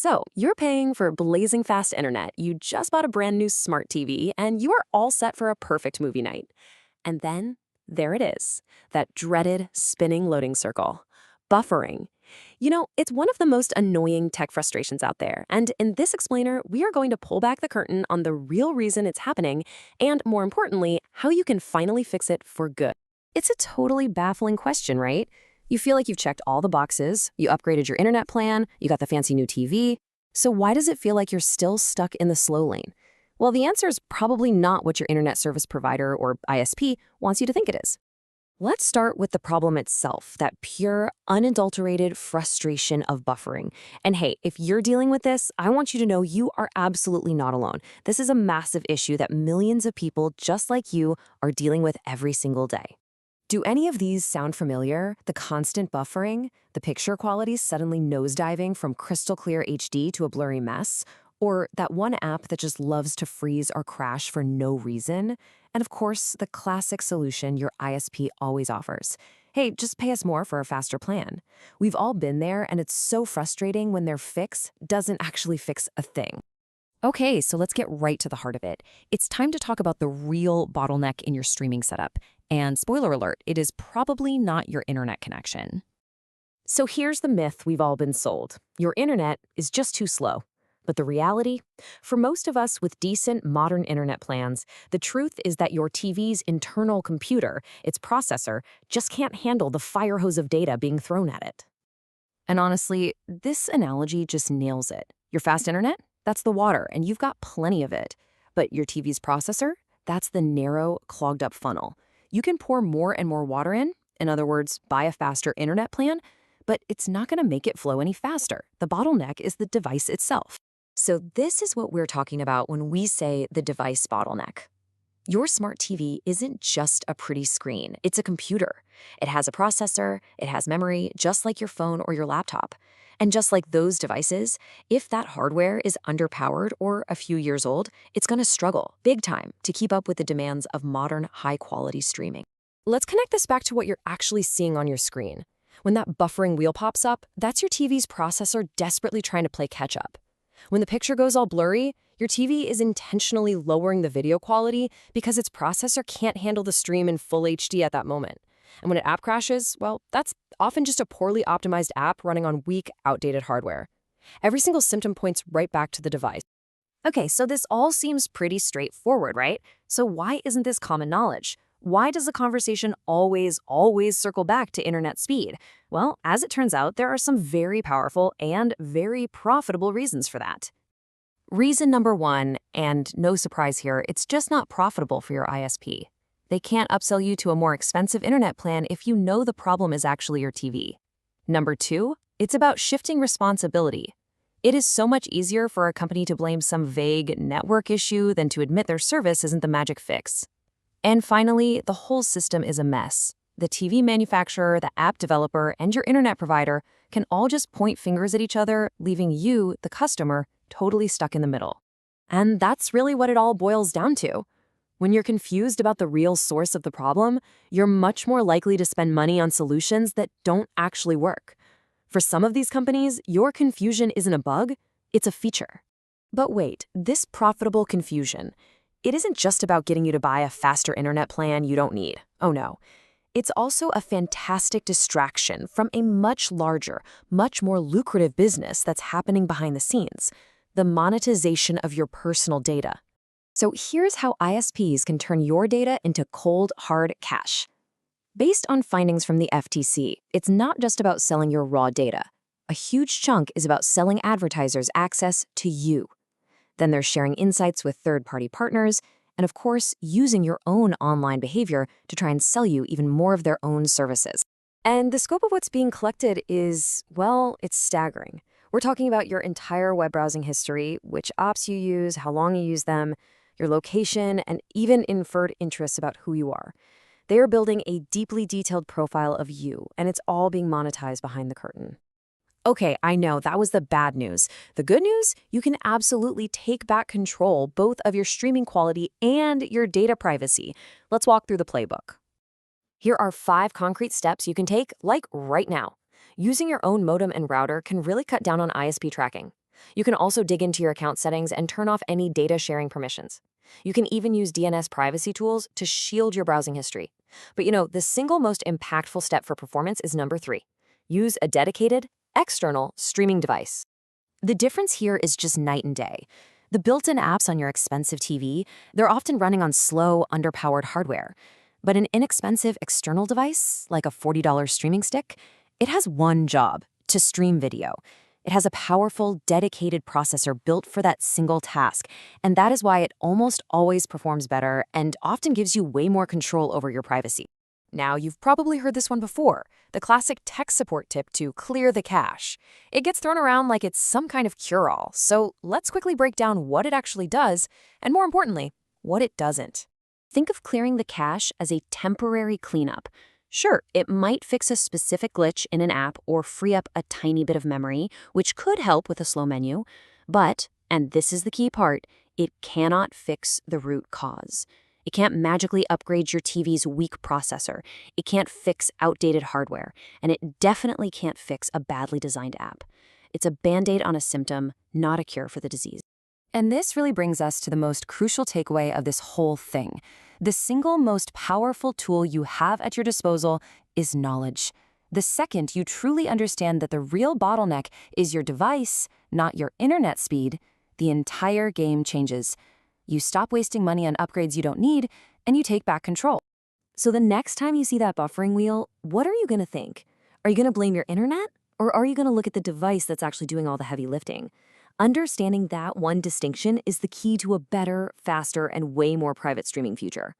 So, you're paying for blazing fast internet, you just bought a brand new smart TV, and you are all set for a perfect movie night. And then, there it is, that dreaded spinning loading circle. Buffering. It's one of the most annoying tech frustrations out there, and in this explainer, we are going to pull back the curtain on the real reason it's happening, and more importantly, how you can finally fix it for good. It's a totally baffling question, right? You feel like you've checked all the boxes, you upgraded your internet plan, you got the fancy new TV. So why does it feel like you're still stuck in the slow lane? Well, the answer is probably not what your internet service provider or ISP wants you to think it is. Let's start with the problem itself, that pure, unadulterated frustration of buffering. And hey, if you're dealing with this, I want you to know you are absolutely not alone. This is a massive issue that millions of people just like you are dealing with every single day. Do any of these sound familiar? The constant buffering, the picture quality suddenly nosediving from crystal clear HD to a blurry mess, or that one app that just loves to freeze or crash for no reason? And of course, the classic solution your ISP always offers. Hey, just pay us more for a faster plan. We've all been there, and it's so frustrating when their fix doesn't actually fix a thing. Okay, so let's get right to the heart of it. It's time to talk about the real bottleneck in your streaming setup. And spoiler alert, it is probably not your internet connection. So here's the myth we've all been sold. Your internet is just too slow. But the reality? For most of us with decent modern internet plans, the truth is that your TV's internal computer, its processor, just can't handle the fire hose of data being thrown at it. And honestly, this analogy just nails it. Your fast internet? That's the water, and you've got plenty of it. But your TV's processor? That's the narrow, clogged up funnel. You can pour more and more water in other words, buy a faster internet plan, but it's not going to make it flow any faster. The bottleneck is the device itself. So this is what we're talking about when we say the device bottleneck. Your smart TV isn't just a pretty screen, it's a computer. It has a processor, it has memory, just like your phone or your laptop. And just like those devices, if that hardware is underpowered or a few years old, it's going to struggle big time to keep up with the demands of modern, high-quality streaming. Let's connect this back to what you're actually seeing on your screen. When that buffering wheel pops up, that's your TV's processor desperately trying to play catch-up. When the picture goes all blurry, your TV is intentionally lowering the video quality because its processor can't handle the stream in full HD at that moment. And when an app crashes, well, that's often just a poorly optimized app running on weak, outdated hardware. Every single symptom points right back to the device. Okay, so this all seems pretty straightforward, right? So why isn't this common knowledge? Why does the conversation always circle back to internet speed? Well, as it turns out, there are some very powerful and very profitable reasons for that. Reason number one, and no surprise here, it's just not profitable for your ISP. They can't upsell you to a more expensive internet plan if you know the problem is actually your TV. Number two, it's about shifting responsibility. It is so much easier for a company to blame some vague network issue than to admit their service isn't the magic fix. And finally, the whole system is a mess. The TV manufacturer, the app developer, and your internet provider can all just point fingers at each other, leaving you, the customer, totally stuck in the middle. And that's really what it all boils down to. When you're confused about the real source of the problem, you're much more likely to spend money on solutions that don't actually work. For some of these companies, your confusion isn't a bug, it's a feature. But wait, this profitable confusion, it isn't just about getting you to buy a faster internet plan you don't need. Oh no. It's also a fantastic distraction from a much larger, much more lucrative business that's happening behind the scenes, the monetization of your personal data. So here's how ISPs can turn your data into cold, hard cash. Based on findings from the FTC, it's not just about selling your raw data. A huge chunk is about selling advertisers access to you. Then they're sharing insights with third-party partners, and of course, using your own online behavior to try and sell you even more of their own services. And the scope of what's being collected is, well, it's staggering. We're talking about your entire web browsing history, which apps you use, how long you use them, your location, and even inferred interests about who you are. They are building a deeply detailed profile of you, and it's all being monetized behind the curtain. Okay, I know, that was the bad news. The good news? You can absolutely take back control both of your streaming quality and your data privacy. Let's walk through the playbook. Here are 5 concrete steps you can take, like right now. Using your own modem and router can really cut down on ISP tracking. You can also dig into your account settings and turn off any data sharing permissions. You can even use DNS privacy tools to shield your browsing history. But the single most impactful step for performance is number 3. Use a dedicated, external streaming device. The difference here is just night and day. The built-in apps on your expensive TV, they're often running on slow, underpowered hardware. But an inexpensive external device, like a $40 streaming stick, it has one job: to stream video. It has a powerful, dedicated processor built for that single task, and that is why it almost always performs better and often gives you way more control over your privacy. Now, you've probably heard this one before, the classic tech support tip to clear the cache. It gets thrown around like it's some kind of cure-all, so let's quickly break down what it actually does, and more importantly, what it doesn't. Think of clearing the cache as a temporary cleanup. Sure, it might fix a specific glitch in an app or free up a tiny bit of memory, which could help with a slow menu, but, and this is the key part, it cannot fix the root cause. It can't magically upgrade your TV's weak processor. It can't fix outdated hardware, and it definitely can't fix a badly designed app. It's a band-aid on a symptom, not a cure for the disease. And this really brings us to the most crucial takeaway of this whole thing. The single most powerful tool you have at your disposal is knowledge. The second you truly understand that the real bottleneck is your device, not your internet speed, the entire game changes. You stop wasting money on upgrades you don't need, and you take back control. So the next time you see that buffering wheel, what are you going to think? Are you going to blame your internet? Or are you going to look at the device that's actually doing all the heavy lifting? Understanding that one distinction is the key to a better, faster, and way more private streaming future.